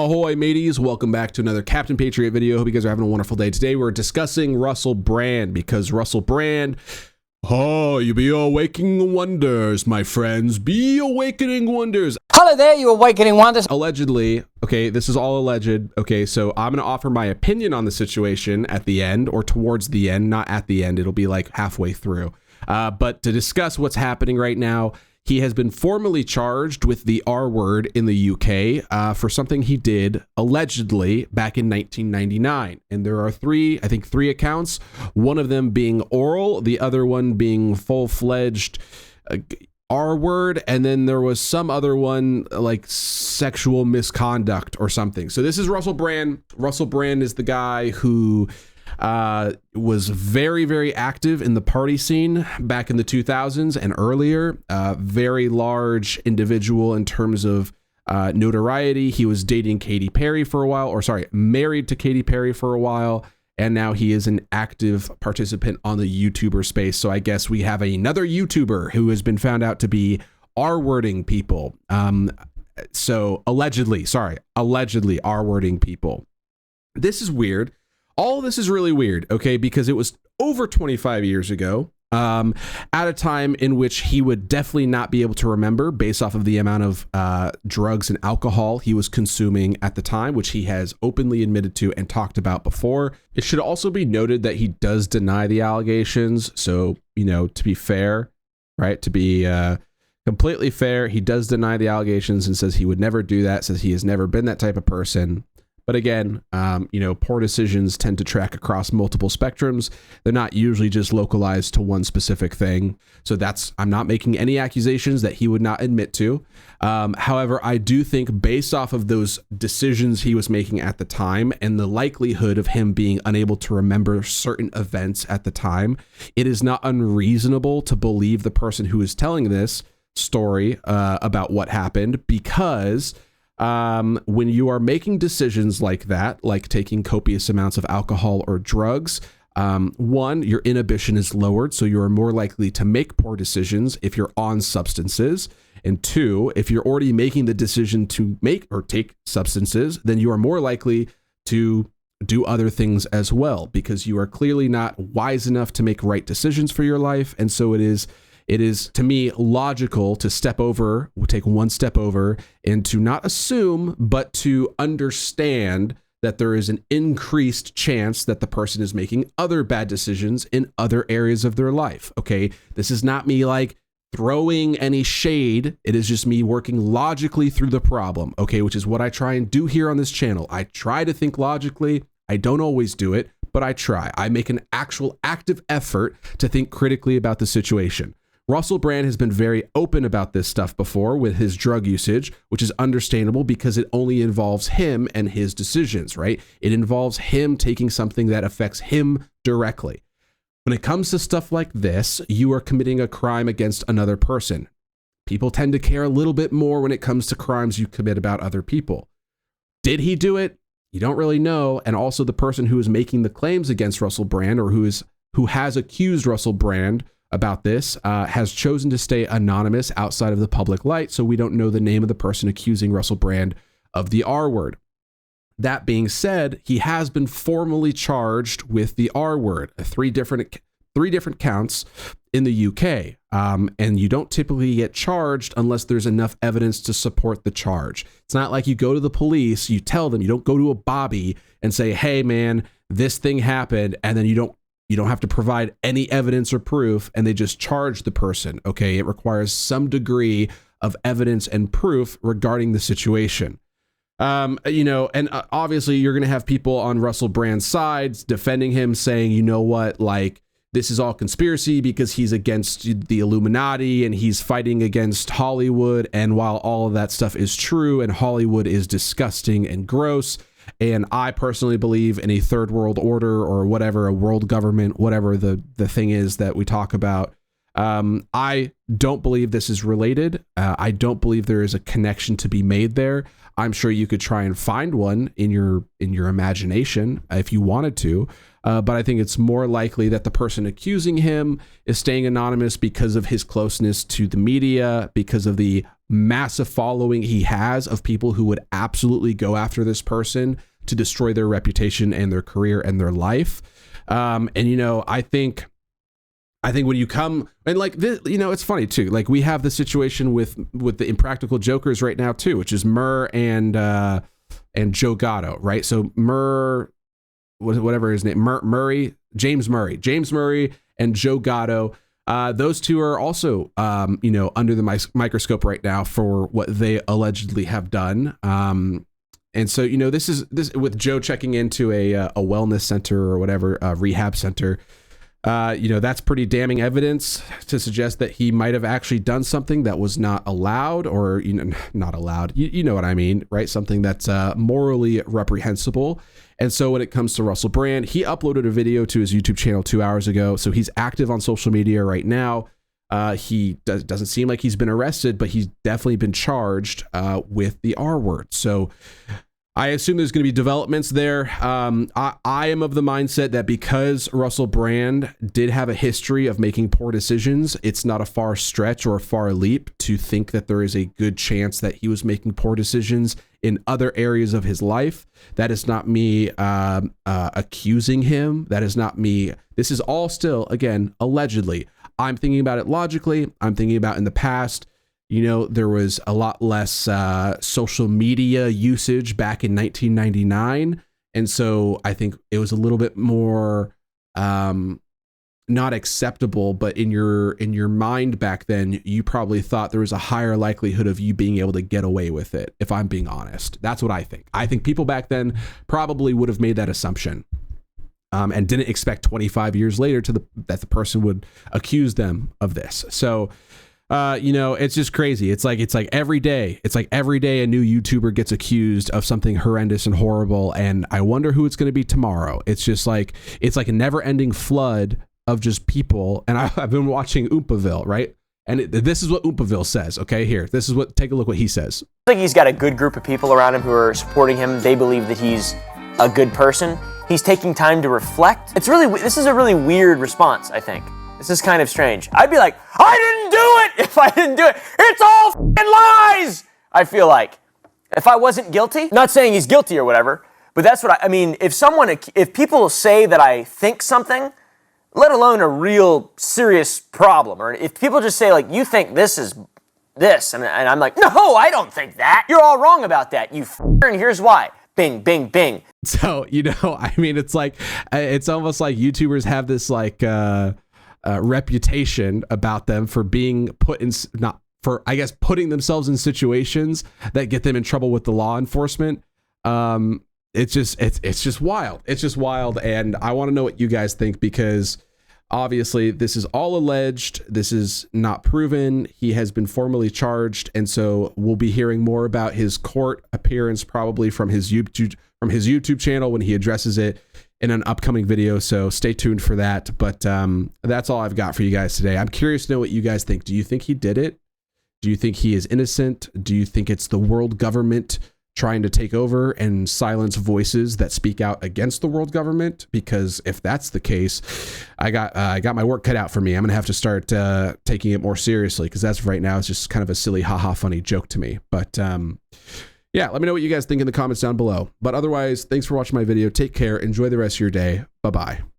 Ahoy mateys, welcome back to another Captain Patriot video. Hope you guys are having a wonderful day. Today we're discussing Russell Brand because Russell Brand, you be awakening wonders, my friends, be awakening wonders. Hello there, you awakening wonders. Allegedly, okay, this is all alleged, okay, so I'm gonna offer my opinion on the situation at the end or towards the end, not at the end, it'll be like halfway through. But to discuss what's happening right now, he has been formally charged with the R word in the UK for something he did allegedly back in 1999. And there are three accounts, one of them being oral, the other one being full-fledged R word, and then there was some other one like sexual misconduct or something. So this is Russell Brand. Russell Brand is the guy who was very, very active in the party scene back in the 2000s and earlier. Very large individual in terms of notoriety. He was dating Katy Perry for a while, married to Katy Perry for a while, and now he is an active participant on the YouTuber space. So I guess we have another YouTuber who has been found out to be R-wording people. So allegedly R-wording people. This is weird. All of this is really weird, okay, because it was over 25 years ago, at a time in which he would definitely not be able to remember based off of the amount of drugs and alcohol he was consuming at the time, which he has openly admitted to and talked about before. It should also be noted that he does deny the allegations. So, you know, to be fair, right, to be completely fair, he does deny the allegations and says he would never do that, says he has never been that type of person. But again, you know, poor decisions tend to track across multiple spectrums. They're not usually just localized to one specific thing. So I'm not making any accusations that he would not admit to. However, I do think based off of those decisions he was making at the time and the likelihood of him being unable to remember certain events at the time, it is not unreasonable to believe the person who is telling this story about what happened, because when you are making decisions like that, like taking copious amounts of alcohol or drugs, one, your inhibition is lowered, so you are more likely to make poor decisions if you're on substances. And two, if you're already making the decision to make or take substances, then you are more likely to do other things as well, because you are clearly not wise enough to make right decisions for your life. And so it is to me logical to take one step over and to not assume, but to understand that there is an increased chance that the person is making other bad decisions in other areas of their life. Okay. This is not me like throwing any shade. It is just me working logically through the problem. Okay. Which is what I try and do here on this channel. I try to think logically. I don't always do it, but I try. I make an actual active effort to think critically about the situation. Russell Brand has been very open about this stuff before with his drug usage, which is understandable because it only involves him and his decisions, right? It involves him taking something that affects him directly. When it comes to stuff like this, you are committing a crime against another person. People tend to care a little bit more when it comes to crimes you commit about other people. Did he do it? You don't really know. And also the person who is making the claims against Russell Brand, or who has accused Russell Brand about this, has chosen to stay anonymous outside of the public light, so we don't know the name of the person accusing Russell Brand of the R word. That being said, he has been formally charged with the R word, three different counts in the UK, and you don't typically get charged unless there's enough evidence to support the charge. It's not like you go to the police, you tell them, you don't go to a Bobby and say, hey man, this thing happened, and then you don't have to provide any evidence or proof, and they just charge the person. Okay, it requires some degree of evidence and proof regarding the situation. You know, and obviously you're going to have people on Russell Brand's sides defending him, saying, you know what, like, this is all conspiracy because he's against the Illuminati and he's fighting against Hollywood. And while all of that stuff is true and Hollywood is disgusting and gross, and I personally believe in a third world order or whatever, a world government, whatever the thing is that we talk about. I don't believe this is related. I don't believe there is a connection to be made there. I'm sure you could try and find one in your imagination if you wanted to. But I think it's more likely that the person accusing him is staying anonymous because of his closeness to the media, because of the massive following he has of people who would absolutely go after this person to destroy their reputation and their career and their life. And, you know, I think when you come and like this, you know, it's funny too. Like we have the situation with the Impractical Jokers right now too, which is Murr and Joe Gatto, right? So Murr, whatever his name, James Murray and Joe Gatto. Those two are also, you know, under the microscope right now for what they allegedly have done. And so, you know, this with Joe checking into a wellness center or whatever, rehab center. You know, that's pretty damning evidence to suggest that he might have actually done something that was not allowed, or, you know, not allowed. You know what I mean, right? Something that's morally reprehensible. And so when it comes to Russell Brand, he uploaded a video to his YouTube channel 2 hours ago. So he's active on social media right now. He doesn't seem like he's been arrested, but he's definitely been charged with the R word. So I assume there's going to be developments there. I am of the mindset that because Russell Brand did have a history of making poor decisions, it's not a far stretch or a far leap to think that there is a good chance that he was making poor decisions in other areas of his life. That is not me accusing him. That is not me. This is all still, again, allegedly. I'm thinking about it logically. I'm thinking about in the past. You know, there was a lot less social media usage back in 1999. And so I think it was a little bit more not acceptable, but in your mind back then, you probably thought there was a higher likelihood of you being able to get away with it, if I'm being honest. That's what I think. I think people back then probably would have made that assumption and didn't expect 25 years later that the person would accuse them of this. So you know, it's just crazy. It's like every day a new YouTuber gets accused of something horrendous and horrible. And I wonder who it's going to be tomorrow. It's like a never ending flood of just people. And I've been watching Oompaville, right? And this is what Oompaville says. Okay, here, take a look what he says. I think he's got a good group of people around him who are supporting him. They believe that he's a good person. He's taking time to reflect. This is a really weird response, I think. This is kind of strange. I'd be like, I didn't do it if I didn't do it. It's all f***ing lies, I feel like. If I wasn't guilty, not saying he's guilty or whatever, but that's what I mean, if people say that I think something, let alone a real serious problem, or if people just say like, you think this is this, and I'm like, no, I don't think that. You're all wrong about that, you f***er, and here's why. Bing, bing, bing. So, you know, I mean, it's like, it's almost like YouTubers have this like, reputation about them for being putting themselves in situations that get them in trouble with the law enforcement. It's just wild. It's just wild. And I want to know what you guys think, because obviously this is all alleged. This is not proven. He has been formally charged. And so we'll be hearing more about his court appearance, probably from his YouTube channel when he addresses it in an upcoming video. So stay tuned for that. But that's all I've got for you guys today. I'm curious to know what you guys think. Do you think he did it? Do you think he is innocent? Do you think it's the world government trying to take over and silence voices that speak out against the world government? Because if that's the case, I got my work cut out for me. I'm gonna have to start taking it more seriously, because that's right now it's just kind of a silly haha funny joke to me. But yeah, let me know what you guys think in the comments down below. But otherwise, thanks for watching my video. Take care. Enjoy the rest of your day. Bye-bye.